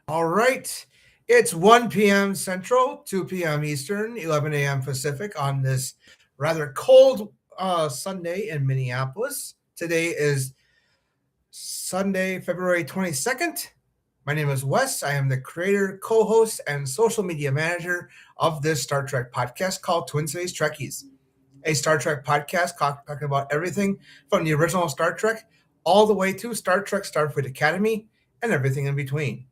All right. It's 1 p.m. Central, 2 p.m. Eastern, 11 a.m. Pacific on this rather cold Sunday in Minneapolis. Today is Sunday, February 22nd. My name is Wes. I am the creator, co host, and social media manager of this Star Trek podcast called Twin Cities Trekkies, a Star Trek podcast talking about everything from the original Star Trek all the way to Star Trek Starfleet Academy and everything in between.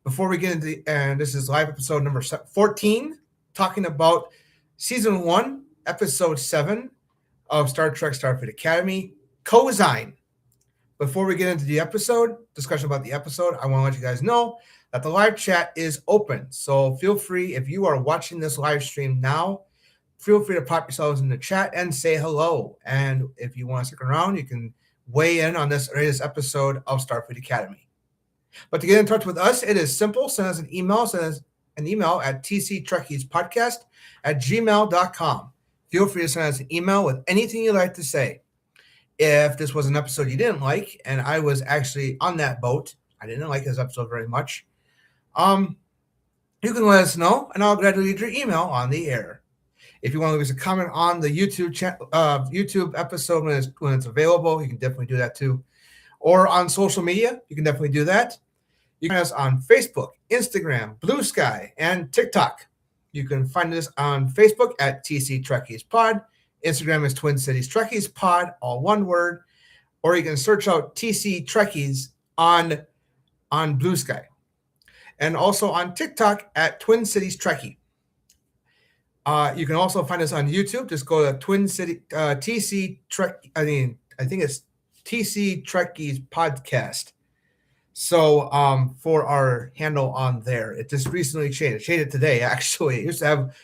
Before we get into and this is live episode number 14, talking about season 1, episode 7 of Star Trek Starfleet Academy, Cosine. Before we get into the episode, discussion about the episode, I want to let you guys know that the live chat is open. So feel free, if you are watching this live stream now, feel free to pop yourselves in the chat and say hello. And if you want to stick around, you can weigh in on this latest episode of Starfleet Academy. But to get in touch with us, it is simple. Send us an email. Send us an email at tctrekkiespodcast@gmail.com. Feel free to send us an email with anything you'd like to say. If this was an episode you didn't like, and I was actually on that boat, I didn't like this episode very much, you can let us know, and I'll gladly read your email on the air. If you want to leave us a comment on the YouTube episode when it's available, you can definitely do that too. Or on social media, you can definitely do that. You can find us on Facebook, Instagram, Blue Sky, and TikTok. You can find us on Facebook at TC Trekkies Pod. Instagram is Twin Cities Trekkies Pod, all one word. Or you can search out TC Trekkies on Blue Sky. And also on TikTok at Twin Cities Trekkie. You can also find us on YouTube. Just go to Twin City TC Trek. I think it's TC Trekkies Podcast. So for our handle on there, it just recently changed. It changed it today, actually. It used to have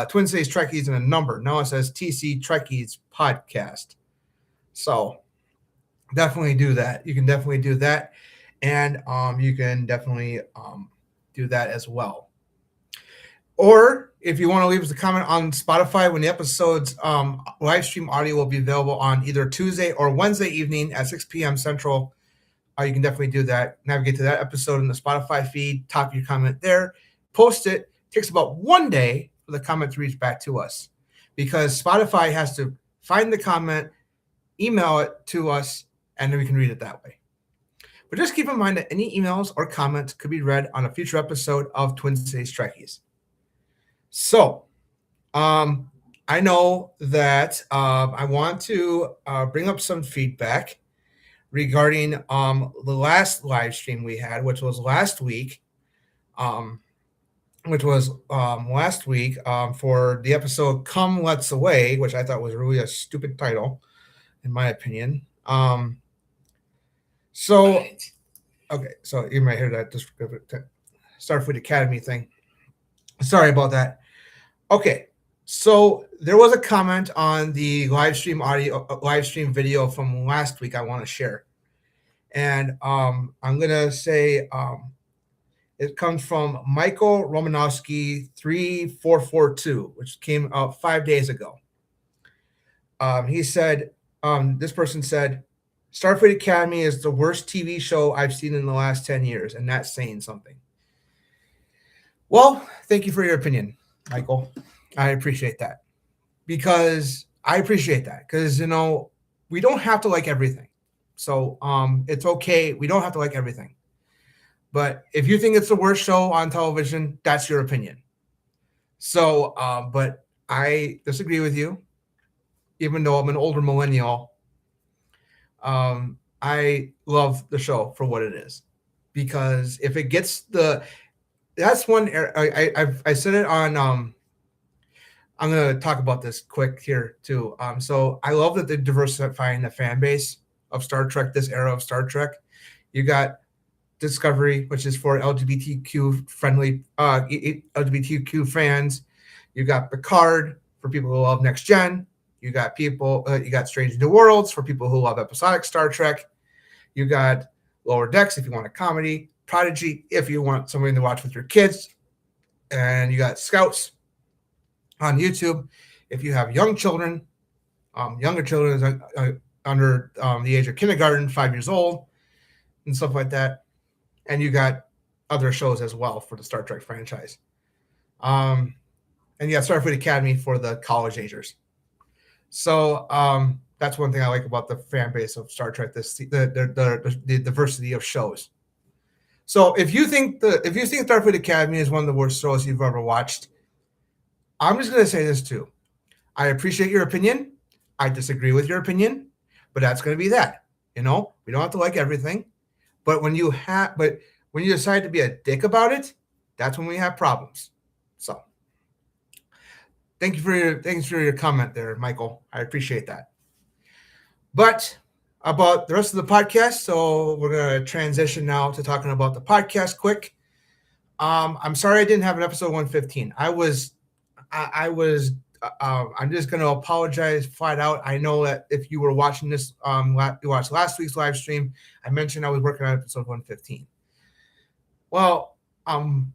Twin Cities Trekkies and a number. Now it says TC Trekkies Podcast. So definitely do that. You can definitely do that. And you can definitely do that as well. Or if you want to leave us a comment on Spotify when the episode's live stream audio will be available on either Tuesday or Wednesday evening at 6 p.m. Central, you can definitely do that. Navigate to that episode in the Spotify feed, type your comment there, post it. It takes about 1 day for the comment to reach back to us because Spotify has to find the comment, email it to us, and then we can read it that way. But just keep in mind that any emails or comments could be read on a future episode of Twin Cities Trekkies. So, I know that I want to bring up some feedback regarding the last live stream we had, which was last week. For the episode "Come Let's Away," which I thought was really a stupid title, in my opinion. So you might hear that Starfleet Academy thing. Sorry about that. Okay, so there was a comment on the live stream video from last week I want to share. And I'm going to say it comes from Michael Romanowski 3442, which came out 5 days ago. He said, this person said, Starfleet Academy is the worst TV show I've seen in the last 10 years, and that's saying something. Well, thank you for your opinion, Michael. I appreciate that because we don't have to like everything. So it's okay. We don't have to like everything. But if you think it's the worst show on television, that's your opinion. So, but I disagree with you, even though I'm an older millennial. I love the show for what it is because if it gets that's one. I said it on. I'm going to talk about this quick here too. So I love that they're diversifying the fan base of Star Trek. This era of Star Trek, you got Discovery, which is for LGBTQ friendly LGBTQ fans. You got Picard for people who love Next Gen. You got Strange New Worlds for people who love episodic Star Trek. You got Lower Decks if you want a comedy. Prodigy if you want something to watch with your kids. And you got Scouts on YouTube if you have young children. Younger children under the age of kindergarten, 5 years old, and stuff like that. And you got other shows as well for the Star Trek franchise. And yeah, Starfleet Academy for the college agers. So that's one thing I like about the fan base of Star Trek. The diversity of shows. So if you think Starfleet Academy is one of the worst shows you've ever watched, I'm just going to say this too. I appreciate your opinion. I disagree with your opinion, but that's going to be that. We don't have to like everything, but when you decide to be a dick about it, that's when we have problems. So, thanks for your comment there, Michael. I appreciate that. But about the rest of the podcast, so we're going to transition now to talking about the podcast quick. I'm sorry I didn't have an episode 115. I'm just going to apologize flat out. I know that if you were watching this, you watched last week's live stream, I mentioned I was working on episode 115. Well,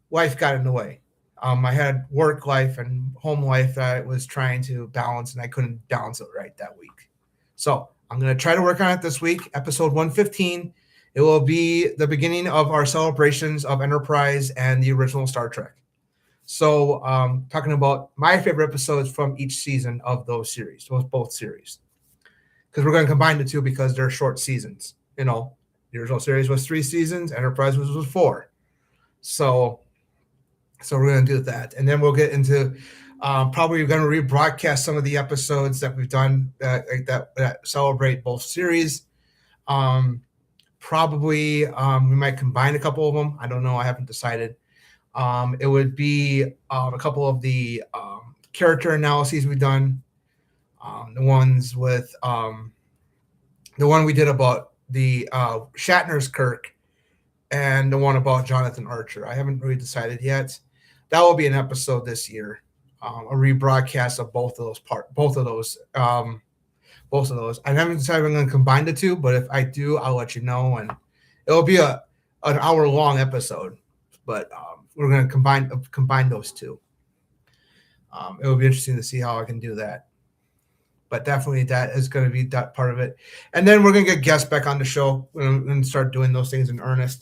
life got in the way. I had work life and home life that I was trying to balance, and I couldn't balance it right that week. So I'm going to try to work on it this week, episode 115. It will be the beginning of our celebrations of Enterprise and the original Star Trek. So talking about my favorite episodes from each season of both series, because we're going to combine the two because they're short seasons. The original series was 3 seasons, Enterprise was 4. So we're going to do that, and then we'll get into probably going to rebroadcast some of the episodes that we've done that celebrate both series. Probably we might combine a couple of them. I don't know. I haven't decided. It would be a couple of the character analyses we've done. The ones with the one we did about the Shatner's Kirk, and the one about Jonathan Archer. I haven't really decided yet. That will be an episode this year, a rebroadcast of both of those. I haven't decided if I'm going to combine the two, but if I do, I'll let you know, and it'll be an hour-long episode. But we're going to combine those two. It will be interesting to see how I can do that. But definitely that is going to be that part of it. And then we're going to get guests back on the show and start doing those things in earnest.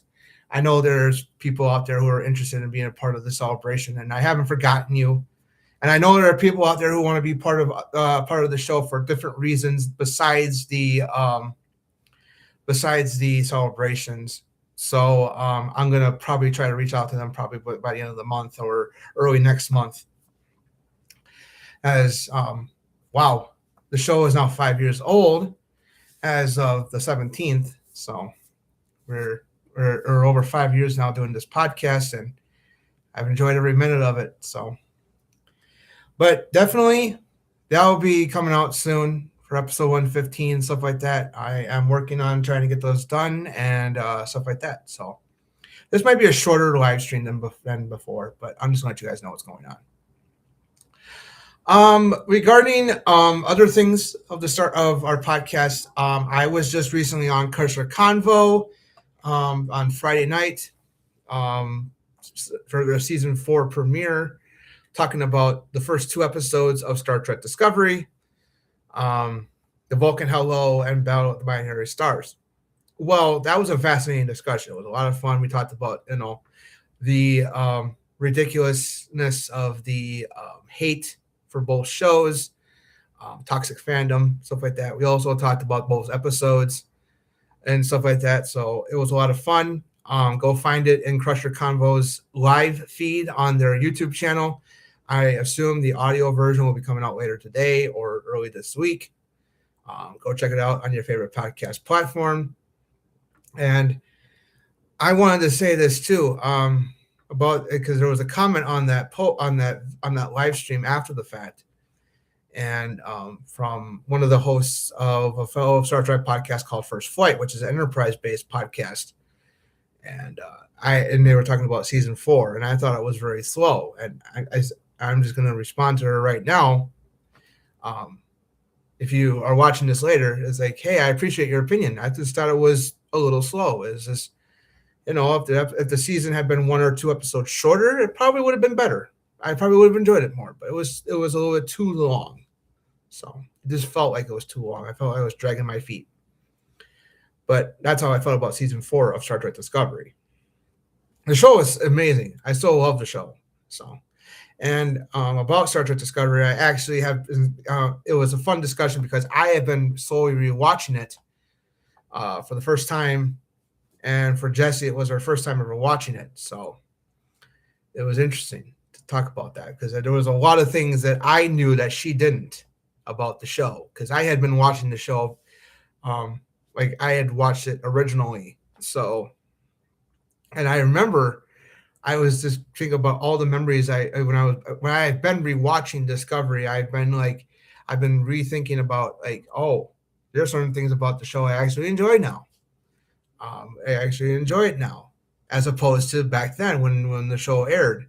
I know there's people out there who are interested in being a part of the celebration, and I haven't forgotten you. And I know there are people out there who want to be part of the show for different reasons besides the celebrations. So I'm going to probably try to reach out to them probably by the end of the month or early next month. As wow, the show is now 5 years old as of the 17th. So we're over 5 years now doing this podcast, and I've enjoyed every minute of it. So, but definitely that will be coming out soon for episode 115, stuff like that. I am working on trying to get those done and stuff like that. So this might be a shorter live stream than before, but I'm just going to let you guys know what's going on. Regarding other things of the start of our podcast, I was just recently on Cursor Convo on Friday night for the season 4 premiere, talking about the first 2 episodes of Star Trek Discovery, the Vulcan Hello, and Battle of the Binary Stars. Well, that was a fascinating discussion. It was a lot of fun. We talked about the ridiculousness of the hate for both shows, toxic fandom, stuff like that. We also talked about both episodes and stuff like that. So it was a lot of fun. Go find it in Crusher Convo's live feed on their YouTube channel. I assume the audio version will be coming out later today or early this week. Go check it out on your favorite podcast platform. And I wanted to say this too, about because there was a comment on that live stream after the fact, and from one of the hosts of a fellow Star Trek podcast called First Flight, which is an Enterprise-based podcast, and they were talking about season 4, and I thought it was very slow, and I'm just going to respond to her right now. If you are watching this later, it's like, hey, I appreciate your opinion. I just thought it was a little slow. Is this, if the season had been 1 or 2 episodes shorter, it probably would have been better. I probably would have enjoyed it more, but it was a little bit too long. So it just felt like it was too long. I felt like I was dragging my feet. But that's how I felt about season 4 of Star Trek Discovery. The show is amazing. I still love the show. So, and about Star Trek Discovery, I actually have. It was a fun discussion because I have been slowly rewatching it for the first time, and for Jesse, it was her first time ever watching it. So it was interesting to talk about that because there was a lot of things that I knew that she didn't about the show because I had been watching the show, um, like I had watched it originally. So, and I remember I was just thinking about all the memories when I had been rewatching Discovery. I've been rethinking about like, oh, there's certain things about the show I actually enjoy now. I actually enjoy it now, as opposed to back then when the show aired,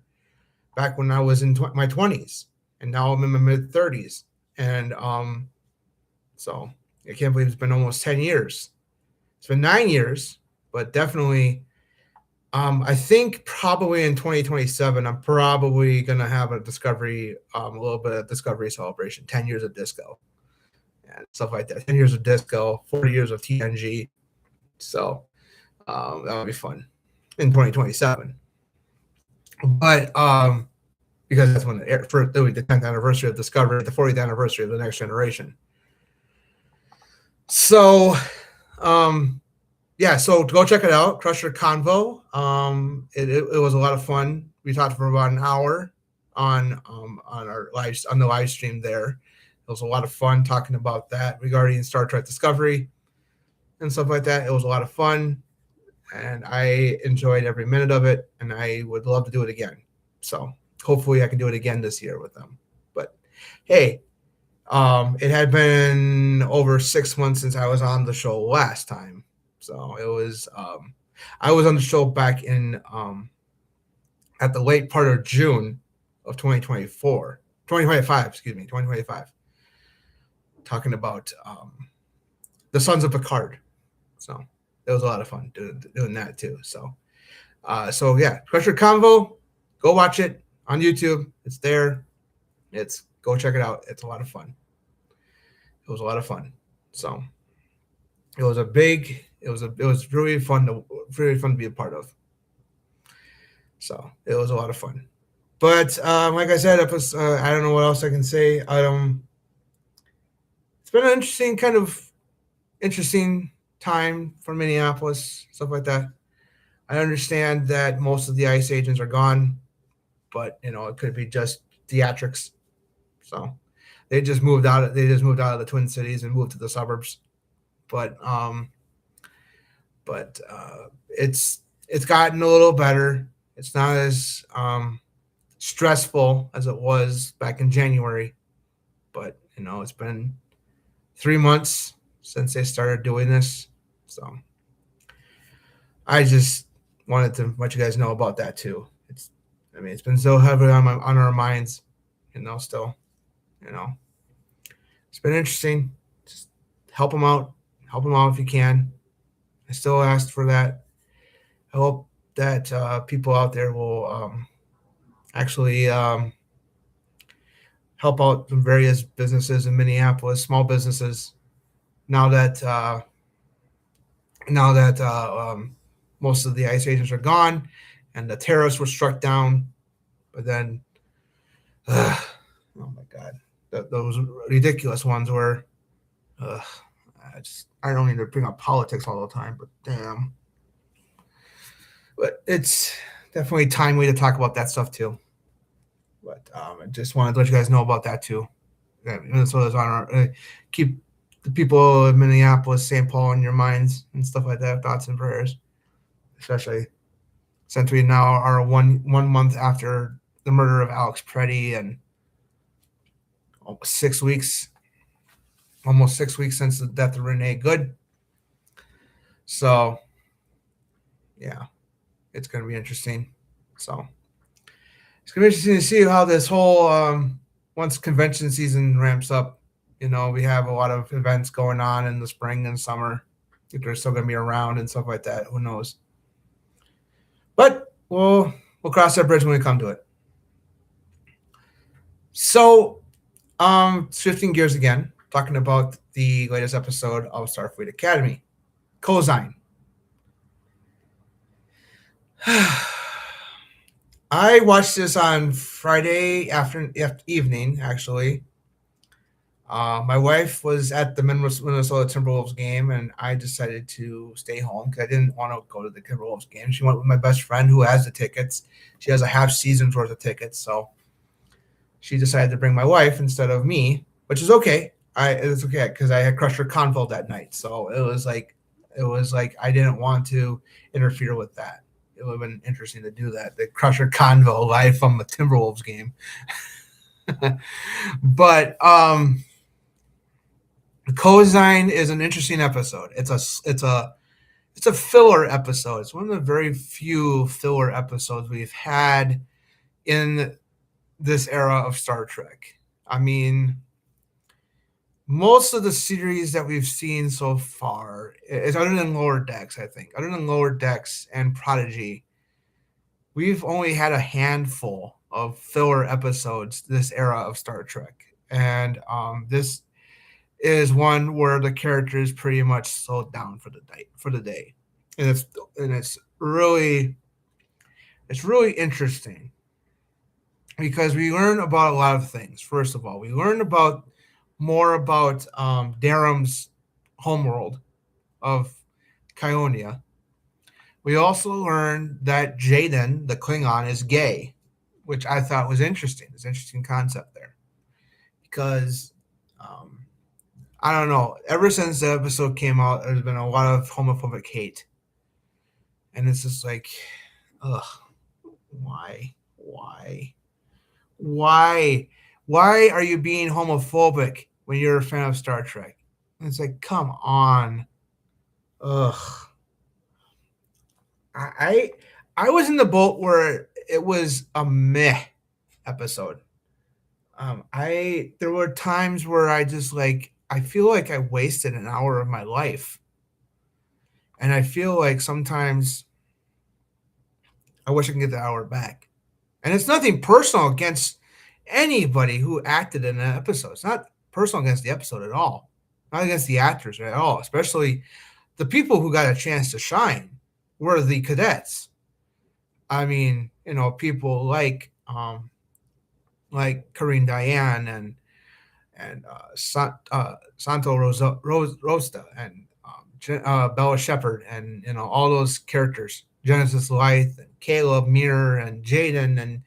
back when I was in my 20s, and now I'm in my mid 30s, and so I can't believe it's been almost 10 years. It's been 9 years, but definitely I think probably in 2027, I'm probably gonna have a Discovery, a little bit of Discovery celebration, 10 years of disco and stuff like that. 10 years of disco, 40 years of TNG. So that'll be fun in 2027. But because that's when the 10th anniversary of Discovery, the 40th anniversary of the Next Generation. So yeah, so go check it out, Crusher Convo. It was a lot of fun. We talked for about an hour on the live stream there. It was a lot of fun talking about that regarding Star Trek Discovery and stuff like that. It was a lot of fun, and I enjoyed every minute of it, and I would love to do it again. So hopefully I can do it again this year with them. But hey, it had been over 6 months since I was on the show last time. So it was I was on the show back in at the late part of June of 2025, excuse me, 2025, talking about the Sons of Picard. So it was a lot of fun doing that too. So so yeah, Crusher Convo, go watch it on YouTube. It's there. Go check it out. It's a lot of fun. It was a lot of fun. So it was really fun to be a part of. So it was a lot of fun. But like I said, I don't know what else I can say. It's been an interesting time for Minneapolis, stuff like that. I understand that most of the ICE agents are gone, but it could be just theatrics. So they just moved out. They just moved out of the Twin Cities and moved to the suburbs. But it's gotten a little better. It's not as stressful as it was back in January, but it's been 3 months since they started doing this, so I just wanted to let you guys know about that too. It's been so heavy on our minds, still, it's been interesting. Just help them out if you can. I still asked for that. I hope that people out there will actually help out some various businesses in Minneapolis, small businesses. Now that most of the ICE agents are gone, and the tariffs were struck down, but then, oh my God, those ridiculous ones were. I don't need to bring up politics all the time, but damn. But it's definitely timely to talk about that stuff too. But I just wanted to let you guys know about that too. Minnesota's on our keep the people of Minneapolis, St. Paul in your minds and stuff like that. Thoughts and prayers, especially since we now are one month after the murder of Alex Preddy and almost 6 weeks since the death of Renee Good. So, yeah, it's going to be interesting. So, it's going to be interesting to see how this whole once convention season ramps up. We have a lot of events going on in the spring and summer. If they're still going to be around and stuff like that, who knows? But we'll cross that bridge when we come to it. So, shifting gears again, talking about the latest episode of Starfleet Academy, Cosine. I watched this on Friday evening. Actually, my wife was at the Minnesota Timberwolves game, and I decided to stay home because I didn't want to go to the Timberwolves game. She went with my best friend who has the tickets. She has a half season's worth of tickets, so she decided to bring my wife instead of me, which is okay. It's okay because I had Crusher Convo that night, so it was like I didn't want to interfere with that. It would have been interesting to do that. The Crusher Convo live from the Timberwolves game. But Cozine is an interesting episode. It's a filler episode. It's one of the very few filler episodes we've had in this era of Star Trek. I mean, most of the series that we've seen so far is other than Lower Decks, I think. Other than Lower Decks and Prodigy, we've only had a handful of filler episodes this era of Star Trek. And this is one where the character is pretty much slowed down for the day. And it's really interesting because we learn about a lot of things. First of all, we learn about more about Darum's homeworld of Kionia. We also learn that Jaden, the Klingon, is gay, which I thought was interesting. It's an interesting concept there because um, I don't know. Ever since the episode came out, there's been a lot of homophobic hate, and it's just like, ugh, why, why, why are you being homophobic when you're a fan of Star Trek? And it's like, come on, ugh. I I was in the boat where it was a meh episode. I there were times where I just like I feel like I wasted an hour of my life, and I feel like sometimes I wish I could get the hour back. And it's nothing personal against anybody who acted in an episode. It's not personal against the episode at all, not against the actors at all. Especially the people who got a chance to shine were the cadets. I mean, people like Corinne Diane and Santo Rosta and Bella Shepherd and all those characters, Genesis Lythe and Caleb Mirror and Jaden and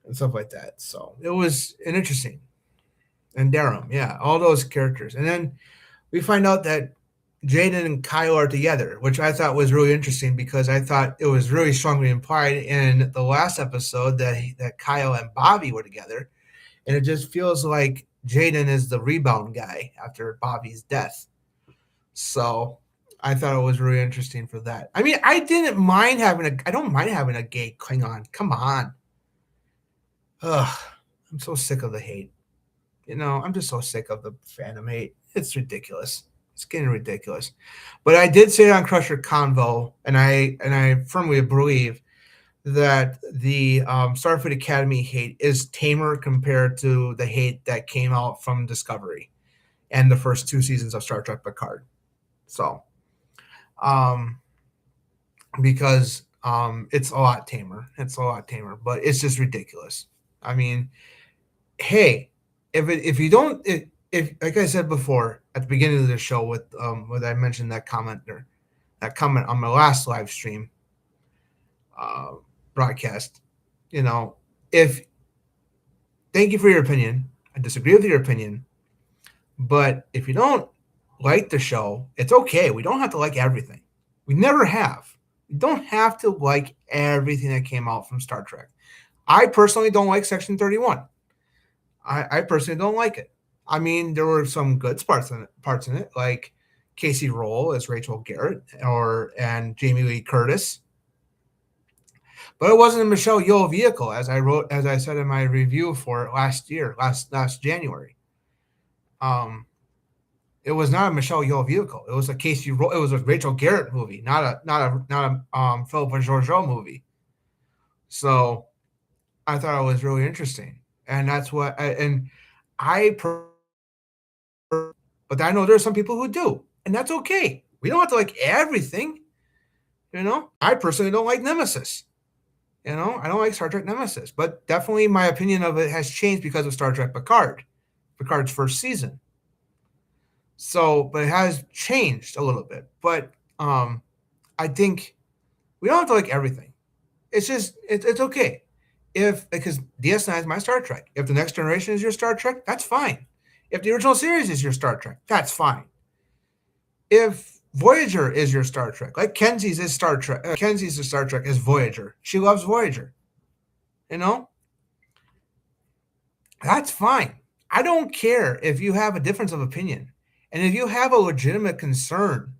and stuff like that. So it was an interesting and Darum, yeah, all those characters, and then we find out that Jaden and Kyle are together, which I thought was really interesting because I thought it was really strongly implied in the last episode that Kyle and Bobby were together, and it just feels like Jaden is the rebound guy after Bobby's death. So I thought it was really interesting for that. I mean, I don't mind having a gay Klingon. Come on, ugh, I'm so sick of the hate. I'm just so sick of the fandom hate. It's ridiculous. It's getting ridiculous. But I did say on Crusher Convo, and I firmly believe that the Starfleet Academy hate is tamer compared to the hate that came out from Discovery and the first two seasons of Star Trek Picard. So, um, because it's a lot tamer. It's a lot tamer, but it's just ridiculous. I mean, hey, if you don't if like I said before at the beginning of the show with when I mentioned that comment on my last live stream uh, broadcast, you know, if thank you for your opinion. I disagree with your opinion, but if you don't like the show, it's okay. We don't have to like everything. We never have. We don't have to like everything that came out from Star Trek. I personally don't like Section 31. I personally don't like it. I mean, there were some good parts in it, like Casey Roll as Rachel Garrett and Jamie Lee Curtis. But it wasn't a Michelle Yeoh vehicle, as I said in my review for it last January. Um, it was not a Michelle Yeoh vehicle. It was a It was a Rachel Garrett movie, not a Philippa Georgiou movie. So I thought it was really interesting, and that's what. And I, but I know there are some people who do, and that's okay. We don't have to like everything. I personally don't like Nemesis. I don't like Star Trek Nemesis, but definitely my opinion of it has changed because of Star Trek Picard's first season. So, but it has changed a little bit. But I think we don't have to like everything. It's just it's okay if because DS9 is my Star Trek. If the Next Generation is your Star Trek, that's fine. If the original series is your Star Trek, that's fine. If Voyager is your Star Trek, like Kenzie's is Star Trek. Kenzie's Star Trek is Voyager. She loves Voyager. You know, that's fine. I don't care if you have a difference of opinion. And if you have a legitimate concern,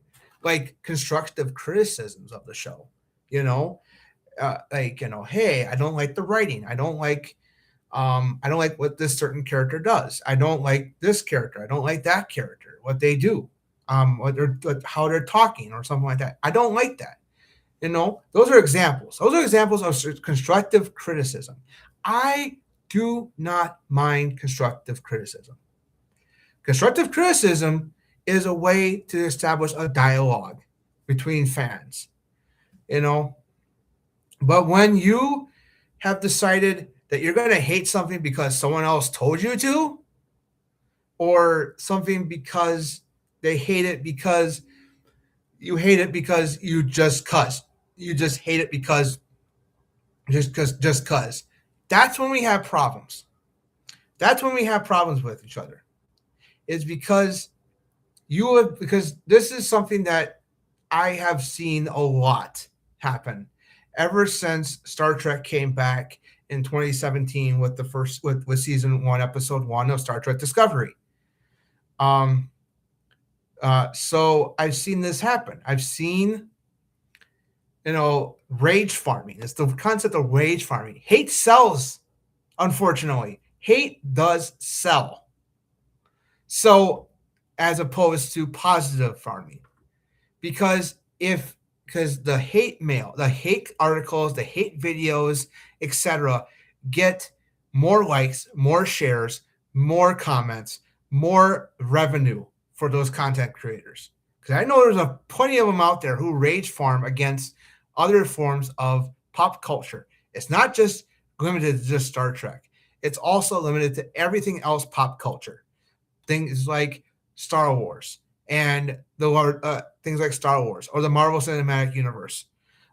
like constructive criticisms of the show, you know, hey, I don't like the writing. I don't like what this certain character does. I don't like this character. I don't like that character, what they do, how they're talking or something like that. I don't like that. Those are examples. Those are examples of constructive criticism. I do not mind constructive criticism. Constructive criticism is a way to establish a dialogue between fans, you know. But when you have decided that you're going to hate something because someone else told you to, or something because they hate it because you hate it because you just cussed, you just hate it because just cuz. That's when we have problems. That's when we have problems with each other. Is because this is something that I have seen a lot happen ever since Star Trek came back in 2017 with the first with season 1, episode 1 of Star Trek Discovery. So I've seen this happen. I've seen rage farming. It's the concept of rage farming. Hate sells, unfortunately. Hate does sell. So, as opposed to positive farming. Because the hate mail, the hate articles, the hate videos, etc., get more likes, more shares, more comments, more revenue for those content creators. Because I know there's plenty of them out there who rage farm against other forms of pop culture. It's not just limited to just Star Trek. It's also limited to everything else pop culture. Things like Star Wars and things like Star Wars or the Marvel Cinematic Universe,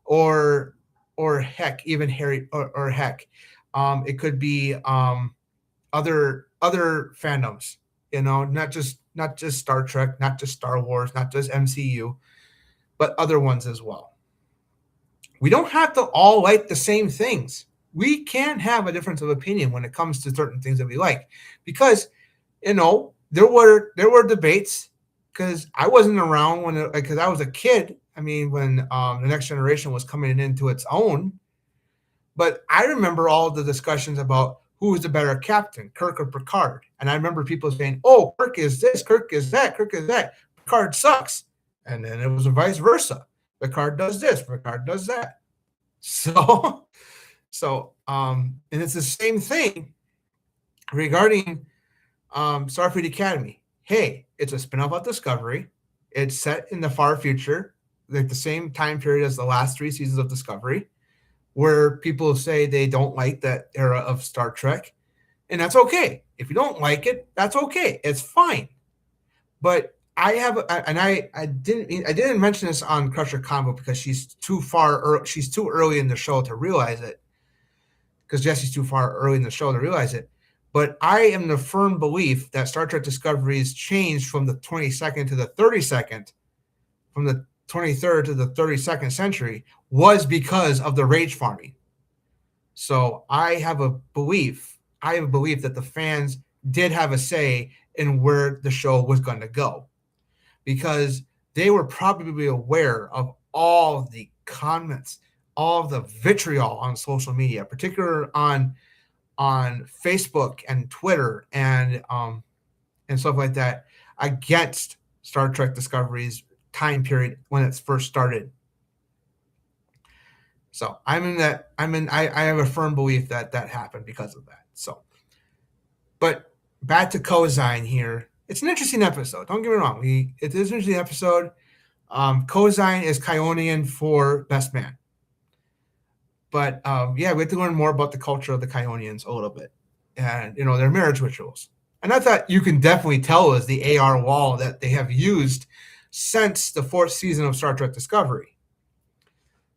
or heck, even or heck, it could be other fandoms. Not just Star Trek, not just Star Wars, not just MCU, but other ones as well. We don't have to all like the same things. We can have a difference of opinion when it comes to certain things that we like, because there were debates, because I wasn't around because I was a kid. I mean, when the Next Generation was coming into its own, but I remember all the discussions about who was the better captain, Kirk or Picard. And I remember people saying, "Oh, Kirk is this, Kirk is that, Kirk is that. Picard sucks." And then it was vice versa. Picard does this, Picard does that. So, and it's the same thing regarding Starfleet Academy. Hey, it's a spinoff of Discovery. It's set in the far future, like the same time period as the last 3 seasons of Discovery, where people say they don't like that era of Star Trek, and that's okay. If you don't like it, that's okay. It's fine. But I didn't mention this on Crusher Combo because she's too early in the show to realize it. Because Jesse's too far early in the show to realize it. But I am the firm belief that Star Trek Discovery's changed from the 22nd to the 32nd, from the 23rd to the 32nd century, was because of the rage farming. So I have a belief that the fans did have a say in where the show was going to go, because they were probably aware of all the comments, all the vitriol on social media, particularly on Facebook and Twitter and stuff like that, against Star Trek Discovery's time period when it first started. So I have a firm belief that happened because of that. So, but back to Cozine here. It's an interesting episode. Don't get me wrong. It is an interesting episode. Cozine is Kionian for Best Man. But yeah, we had to learn more about the culture of the Kyonians a little bit, and their marriage rituals. And I thought you can definitely tell is the AR wall that they have used since the fourth season of Star Trek Discovery.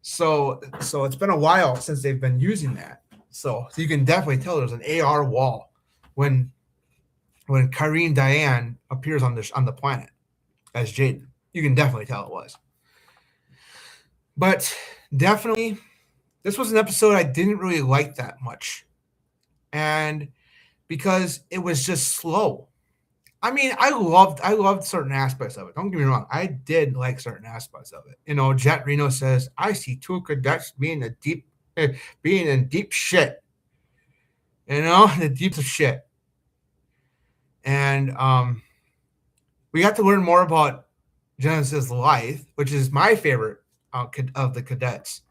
So it's been a while since they've been using that. So you can definitely tell there's an AR wall when Kyrene Diane appears on the planet as Jaden. You can definitely tell it was. But definitely, this was an episode I didn't really like that much, and because it was just slow. I mean, I loved certain aspects of it. Don't get me wrong, I did like certain aspects of it. Jet Reno says, "I see two cadets being in deep shit." The deep of shit, and we got to learn more about Genesis life, which is my favorite of the cadets.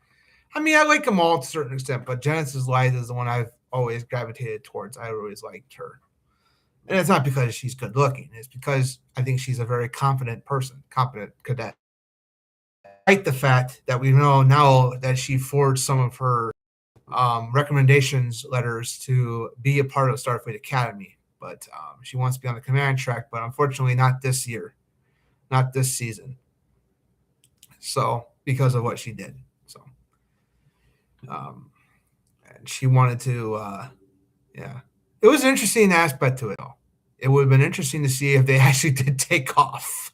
I mean, I like them all to a certain extent, but Genesis life is the one I've always gravitated towards. I always liked her. And it's not because she's good looking. It's because I think she's a very confident person, competent cadet. Despite the fact that we know now that she forged some of her recommendations letters to be a part of Starfleet Academy. But she wants to be on the command track, but unfortunately not this year, not this season. So because of what she did. So and she wanted to, yeah. It was an interesting aspect to it all. It would have been interesting to see if they actually did take off.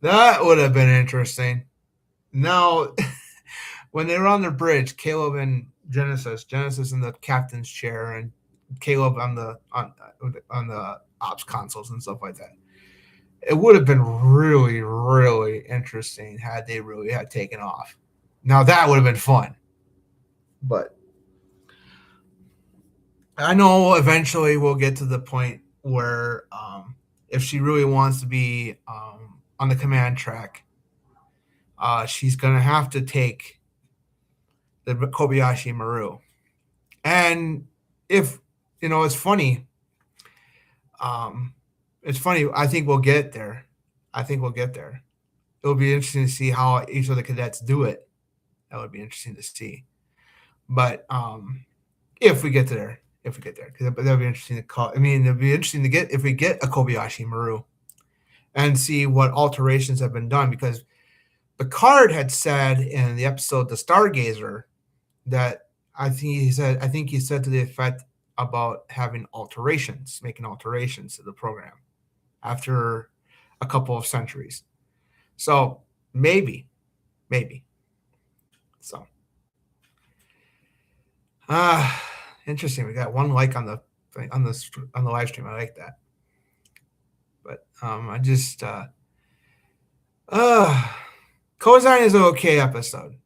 That would have been interesting. Now, when they were on the bridge, Caleb and Genesis in the captain's chair, and Caleb on the ops consoles and stuff like that. It would have been really, really interesting had they really had taken off. Now that would have been fun. But I know eventually we'll get to the point where if she really wants to be on the command track, she's going to have to take the Kobayashi Maru. And if, it's funny. It's funny. I think we'll get there. It'll be interesting to see how each of the cadets do it. That would be interesting to see. But if we get there, because that would be interesting to call. I mean, it'd be interesting to get if we get a Kobayashi Maru and see what alterations have been done, because Picard had said in the episode The Stargazer that I think he said to the effect about making alterations to the program after a couple of centuries. So maybe. So interesting. We got one like on the live stream. I like that. But I just Kozine is an okay episode.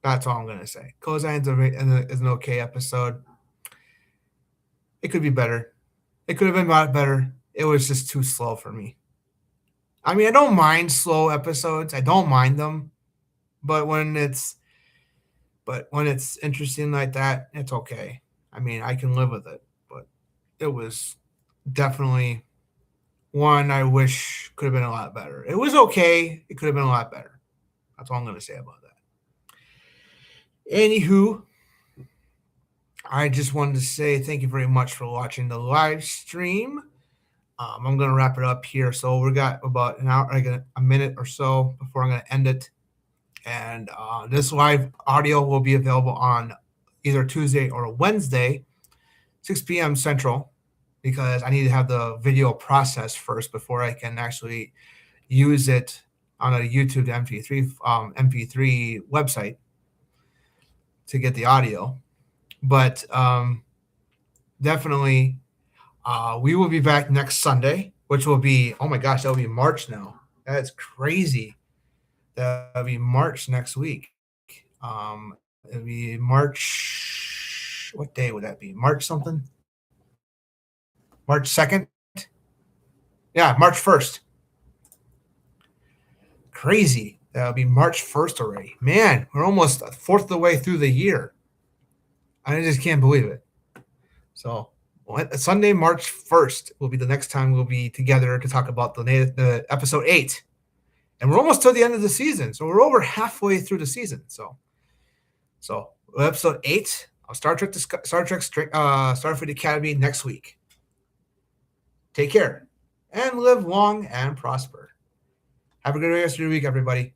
That's all I'm gonna say. Kozine is an okay episode. It could be better. It could have been a lot better. It was just too slow for me. I mean, I don't mind slow episodes. I don't mind them, but when it's interesting like that, it's okay. I mean, I can live with it. But it was definitely one I wish could have been a lot better. It was okay. It could have been a lot better. That's all I'm going to say about that. Anywho, I just wanted to say thank you very much for watching the live stream. I'm going to wrap it up here. So we got about an hour, a minute or so before I'm going to end it. And this live audio will be available on either Tuesday or Wednesday, 6 p.m. Central, because I need to have the video processed first before I can actually use it on a YouTube MP3 website to get the audio. But definitely, we will be back next Sunday, which will be, oh my gosh, that'll be March now. That's crazy. That'll be March next week. It'll be March. What day would that be? March something? March 2nd? Yeah, March 1st. Crazy. That'll be March 1st already. Man, we're almost a fourth of the way through the year. I just can't believe it. So Sunday, March 1st will be the next time we'll be together to talk about the episode 8. And we're almost to the end of the season. So we're over halfway through the season. So So episode 8 of Starfleet Academy next week. Take care and live long and prosper. Have a good rest of your week, everybody.